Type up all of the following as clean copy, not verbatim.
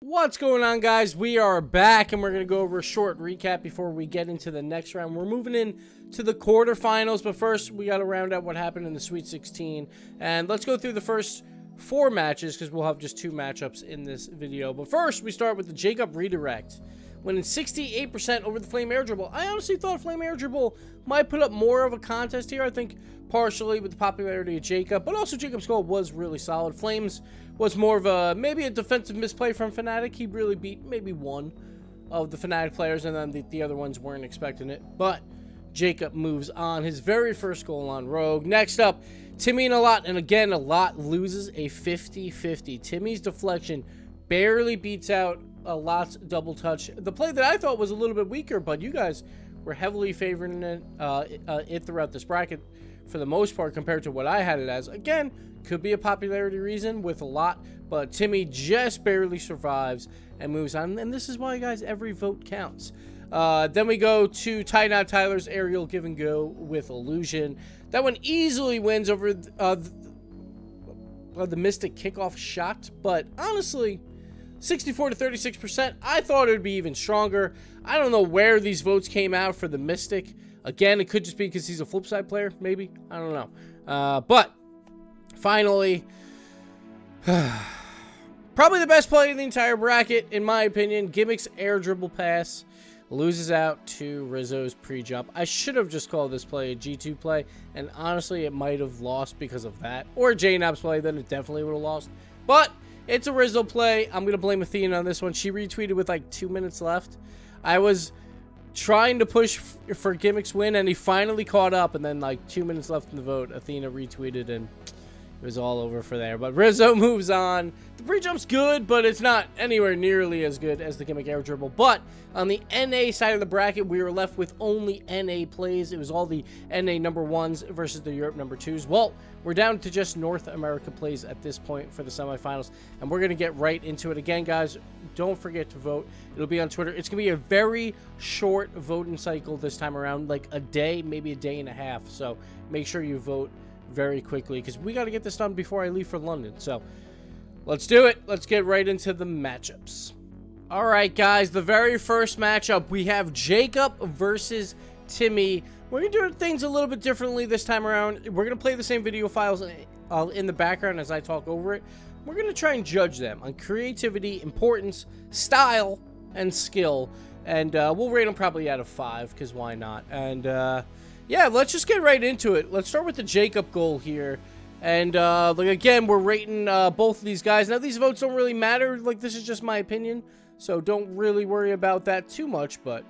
What's going on, guys? We are back and we're going to go over a short recap before we get into the next round. We're moving in to the quarterfinals, but first we got to round out what happened in the Sweet 16. And let's go through the first 4 matches because we'll have just 2 matchups in this video. But first, we start with the Jacob redirect, winning 68% over the Flame Air Dribble. I honestly thought Flame Air Dribble might put up more of a contest here. I think partially with the popularity of Jacob, but also Jacob's goal was really solid. Flames was more of a, maybe a defensive misplay from Fnatic. He really beat maybe one of the Fnatic players, and then the other ones weren't expecting it. But Jacob moves on. His very first goal on Rogue. Next up, Timi and Alot, and again, Alot loses a 50-50. Timi's deflection barely beats out Alot's double touch. The play that I thought was a little bit weaker, but you guys were heavily favoring it throughout this bracket for the most part compared to what I had it as. Again, could be a popularity reason with a lot, but Timi just barely survives and moves on. And this is why, guys, every vote counts. Then we go to Tynottyler's aerial give and go with Illusion. That one easily wins over the Mystic kickoff shot, but honestly, 64 to 36%. I thought it would be even stronger. I don't know where these votes came out for the Mystic. Again, it could just be because he's a flip side player, maybe. I don't know. But finally, probably the best play in the entire bracket, in my opinion. Gimmick's air dribble pass loses out to Rizzo's pre-jump. I should have just called this play a G2 play, and honestly, it might have lost because of that. Or a JNAB's play, then it definitely would have lost. But it's a Rizzo play. I'm going to blame Athena on this one. She retweeted with like 2 minutes left. I was trying to push for Gimmick's win, and he finally caught up, and then like 2 minutes left in the vote, Athena retweeted, and it was all over for there. But Rizzo moves on. The pre-jump's good, but it's not anywhere nearly as good as the Gimmick air dribble. But on the NA side of the bracket, we were left with only NA plays. It was all the NA number 1s versus the Europe number 2s. Well, we're down to just North America plays at this point for the semifinals, and we're going to get right into it. Again, guys, don't forget to vote. It'll be on Twitter. It's going to be a very short voting cycle this time around, like a day, maybe a day and a half. So make sure you vote very quickly because we got to get this done before I leave for London. So let's do it. Let's get right into the matchups. All right, guys, the very first matchup, we have Jacob versus Timi. We're going to do things a little bit differently this time around. We're going to play the same video files in the background as I talk over it. We're going to try and judge them on creativity, importance, style, and skill. And we'll rate them probably out of 5 because why not? And yeah, let's just get right into it. Let's start with the Jacob goal here. And like again, we're rating both of these guys. Now, these votes don't really matter. Like, this is just my opinion, so don't really worry about that too much. But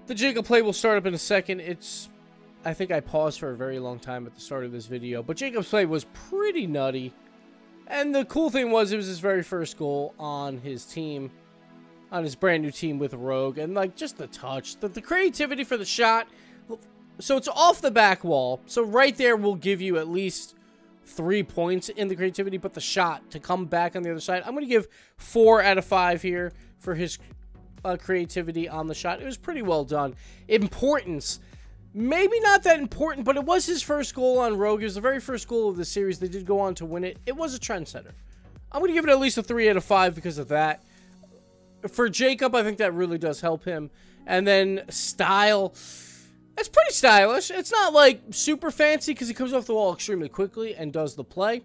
the Jacob play will start up in a second. I think I paused for a very long time at the start of this video, but Jacob's play was pretty nutty. And the cool thing was, it was his very first goal on his team, on his brand new team with Rogue, and like just the touch, the creativity for the shot. So it's off the back wall, so right there will give you at least 3 points in the creativity, but the shot to come back on the other side, I'm going to give 4 out of 5 here for his creativity on the shot. It was pretty well done. Importance, maybe not that important, but it was his first goal on Rogue. It was the very first goal of the series. They did go on to win it. It was a trendsetter. I'm going to give it at least a 3 out of 5 because of that. For Jacob, I think that really does help him. And then style, it's pretty stylish. It's not like super fancy because he comes off the wall extremely quickly and does the play.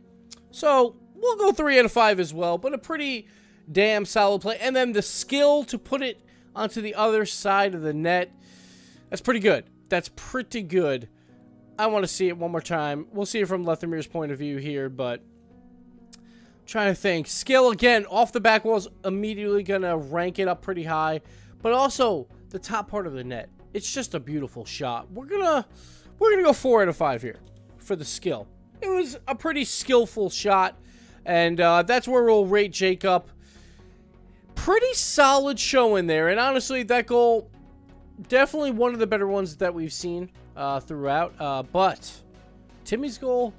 So we'll go 3 out of 5 as well, but a pretty damn solid play. And then the skill to put it onto the other side of the net, that's pretty good. That's pretty good. I want to see it one more time. We'll see it from Lethamir's point of view here, but I'm trying to think. Skill, again, off the back wall is immediately going to rank it up pretty high, but also the top part of the net. It's just a beautiful shot. We're gonna go 4 out of 5 here for the skill. It was a pretty skillful shot, and that's where we'll rate Jacob. Pretty solid show in there, and honestly, that goal, definitely one of the better ones that we've seen throughout. But Timi's goal,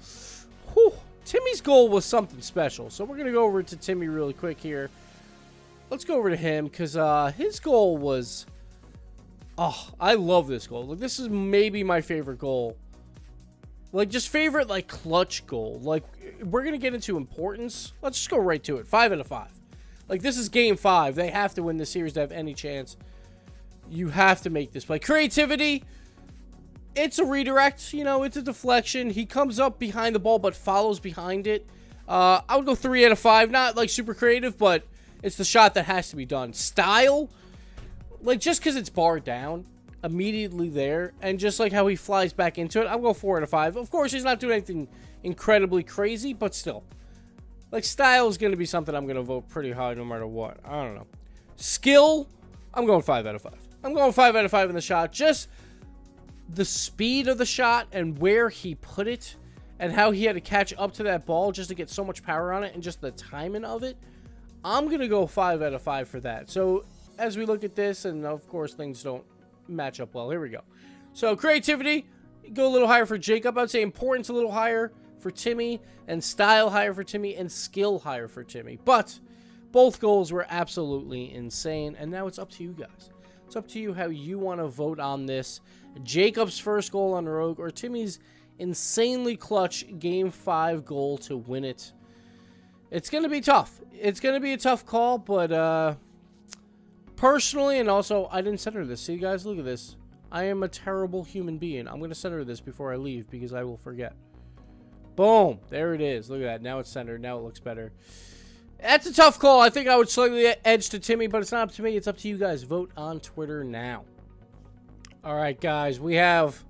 Timi's goal was something special. So we're gonna go over to Timi really quick here. Let's go over to him because his goal was, oh, I love this goal. Like, this is maybe my favorite goal. Like, just favorite, like, clutch goal. Like, we're going to get into importance. Let's just go right to it. 5 out of 5. Like, this is game 5. They have to win this series to have any chance. You have to make this play. Creativity, it's a redirect. You know, it's a deflection. He comes up behind the ball, but follows behind it. I would go 3 out of 5. Not, like, super creative, but it's the shot that has to be done. Style, like, just because it's barred down, immediately there, and just like how he flies back into it, I'll go 4 out of 5. Of course, he's not doing anything incredibly crazy, but still. Like, style is going to be something I'm going to vote pretty high no matter what. I don't know. Skill, I'm going 5 out of 5. I'm going 5 out of 5 in the shot. Just the speed of the shot and where he put it and how he had to catch up to that ball just to get so much power on it and just the timing of it. I'm going to go 5 out of 5 for that. So, as we look at this, and of course, things don't match up well. Here we go. So, creativity, go a little higher for Jacob. I'd say importance a little higher for Timi, and style higher for Timi, and skill higher for Timi. But both goals were absolutely insane, and now it's up to you guys. It's up to you how you want to vote on this. Jacob's first goal on Rogue, or Timi's insanely clutch Game 5 goal to win it. It's going to be tough. It's going to be a tough call, but personally, and also, I didn't center this. See, guys, look at this. I am a terrible human being. I'm going to center this before I leave because I will forget. Boom. There it is. Look at that. Now it's centered. Now it looks better. That's a tough call. I think I would slightly edge to Timi, but it's not up to me. It's up to you guys. Vote on Twitter now. All right, guys. We have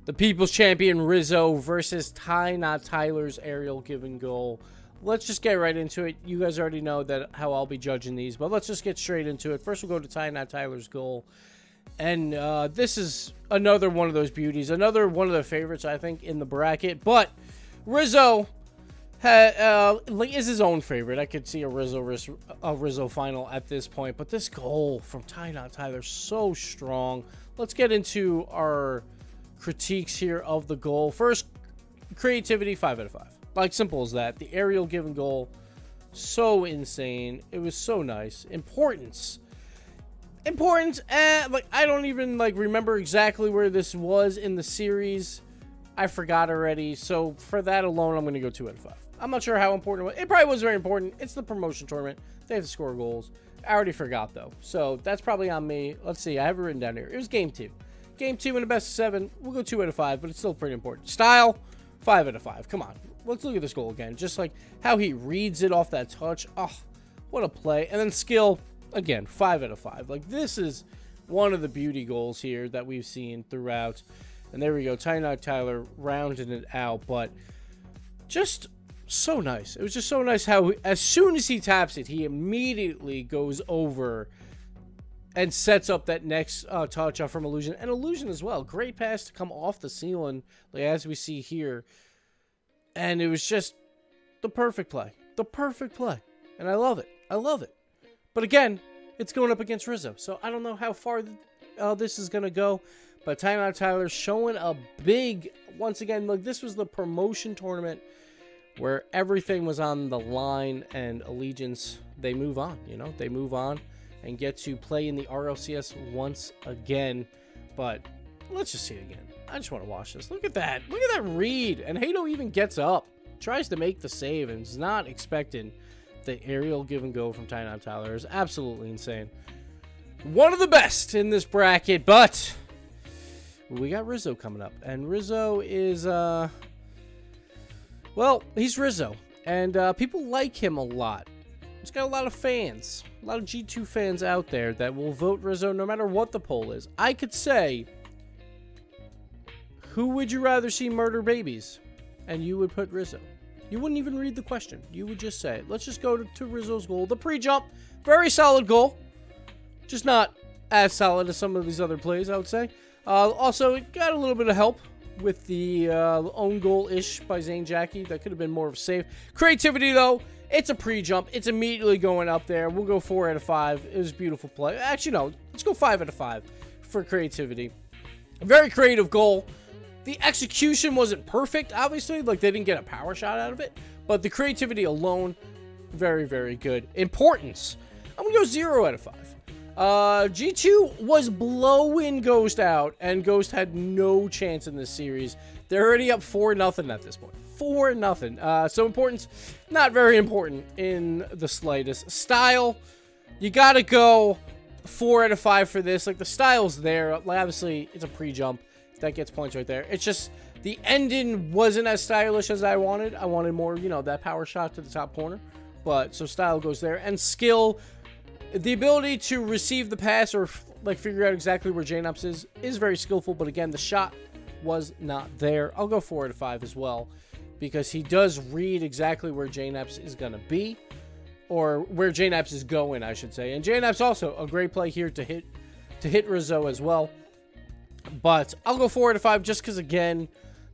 the People's Champion Rizzo versus Tynottyler's aerial given goal. Let's just get right into it. You guys already know that how I'll be judging these, but let's just get straight into it. First, we'll go to Tynottyler's goal. And this is another one of those beauties. Another one of the favorites, I think, in the bracket. But Rizzo is his own favorite. I could see a Rizzo final at this point. But this goal from Tynottyler, so strong. Let's get into our critiques here of the goal. First, creativity, 5 out of 5. Like, simple as that. The aerial given goal, so insane. It was so nice. Importance, like, I don't even, like, remember exactly where this was in the series. I forgot already. So, for that alone, I'm going to go 2 out of 5. I'm not sure how important it was. It probably was very important. It's the promotion tournament. They have to score goals. I already forgot, though. So, that's probably on me. Let's see. I have it written down here. It was game 2. Game 2 in the best of 7. We'll go 2 out of 5, but it's still pretty important. Style, 5 out of 5. Come on. Let's look at this goal again. Just like how he reads it off that touch. Oh, what a play. And then skill, again, 5 out of 5. Like, this is one of the beauty goals here that we've seen throughout. And there we go. Tynottyler rounding it out. But just so nice. It was just so nice how as soon as he taps it, he immediately goes over and sets up that next touch from Illusion. And Illusion as well. Great pass to come off the ceiling, like as we see here. And it was just the perfect play. The perfect play. And I love it. I love it. But again, it's going up against Rizzo. So I don't know how far this is going to go. But Tynottyler showing a big, once again, look, this was the promotion tournament where everything was on the line. And Allegiance, they move on, you know. They move on and get to play in the RLCS once again. But let's just see it again. I just want to watch this. Look at that. Look at that read. And Hato even gets up. Tries to make the save and is not expecting the aerial give and go from Tynottyler. Is absolutely insane. One of the best in this bracket, but we got Rizzo coming up. And Rizzo is, well, he's Rizzo. And people like him a lot. He's got a lot of fans. A lot of G2 fans out there that will vote Rizzo no matter what the poll is. I could say, who would you rather see murder babies? And you would put Rizzo. You wouldn't even read the question. You would just say it. Let's just go to Rizzo's goal. The pre-jump, very solid goal. Just not as solid as some of these other plays, I would say. Also, it got a little bit of help with the own goal-ish by Zane Jackie. That could have been more of a save. Creativity, though, it's a pre-jump. It's immediately going up there. We'll go 4 out of 5. It was a beautiful play. Actually, no. Let's go 5 out of 5 for creativity. A very creative goal. The execution wasn't perfect, obviously. Like, they didn't get a power shot out of it. But the creativity alone, very, very good. Importance. I'm going to go 0 out of 5. G2 was blowing Ghost out, and Ghost had no chance in this series. They're already up 4-0 at this point. 4-0. So importance, not very important in the slightest. Style, you gotta go 4 out of 5 for this. Like, the style's there. Like, obviously, it's a pre-jump. That gets points right there. It's just the ending wasn't as stylish as I wanted. I wanted more, you know, that power shot to the top corner. But, so style goes there. And skill, the ability to receive the pass or, like, figure out exactly where J-Naps is very skillful. But, again, the shot was not there. I'll go 4 out of 5 as well, because he does read exactly where J-Naps is going to be, or where J-Naps is going, I should say. And J-Naps also a great play here to hit Rizzo as well. But I'll go 4 out of 5 just because, again,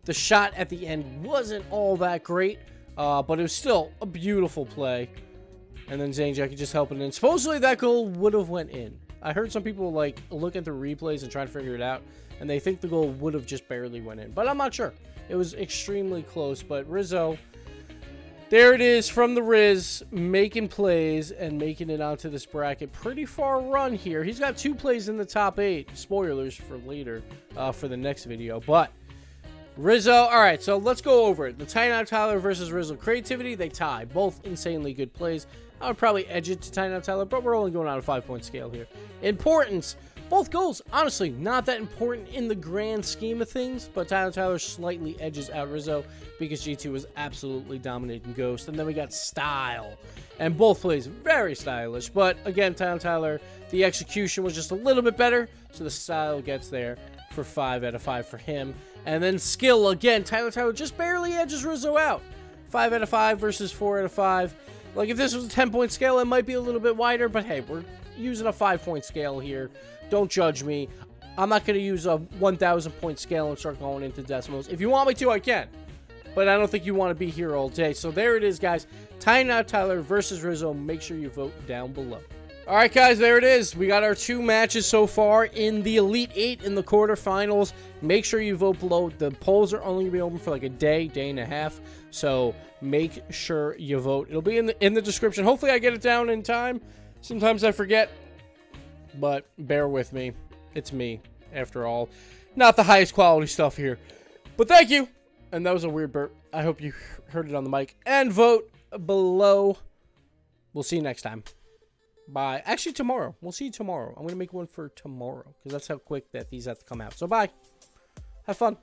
the shot at the end wasn't all that great, but it was still a beautiful play. And then Zane Jackie just helping in. Supposedly that goal would have went in. I heard some people like look at the replays and try to figure it out, and they think the goal would have just barely went in. But I'm not sure. It was extremely close. But Rizzo, there it is from the Riz, making plays and making it onto this bracket. Pretty far run here. He's got 2 plays in the top 8. Spoilers for later, for the next video. But Rizzo, all right, so let's go over it. The Tynottyler versus Rizzo creativity, they tie. Both insanely good plays. I would probably edge it to Tynottyler, but we're only going on a 5-point scale here. Importance, both goals, honestly, not that important in the grand scheme of things, but Tynottyler slightly edges out Rizzo because G2 was absolutely dominating Ghost. And then we got style, and both plays very stylish, but again, Tynottyler, the execution was just a little bit better, so the style gets there for 5 out of 5 for him. And then skill, again, Tynottyler just barely edges Rizzo out. 5 out of 5 versus 4 out of 5. Like, if this was a 10-point scale, it might be a little bit wider, but hey, we're using a 5-point scale here. Don't judge me. I'm not going to use a 1,000-point scale and start going into decimals. If you want me to, I can. But I don't think you want to be here all day. So there it is, guys. Tynottyler versus Rizzo. Make sure you vote down below. All right, guys, there it is. We got our 2 matches so far in the Elite 8 in the quarterfinals. Make sure you vote below. The polls are only going to be open for like a day and a half. So make sure you vote. It'll be in the description. Hopefully I get it down in time. Sometimes I forget, but bear with me. It's me, after all. Not the highest quality stuff here. But thank you. And that was a weird burp. I hope you heard it on the mic. And vote below. We'll see you next time. Bye. Actually, tomorrow. We'll see you tomorrow. I'm going to make one for tomorrow because that's how quick that these have to come out. So, bye. Have fun.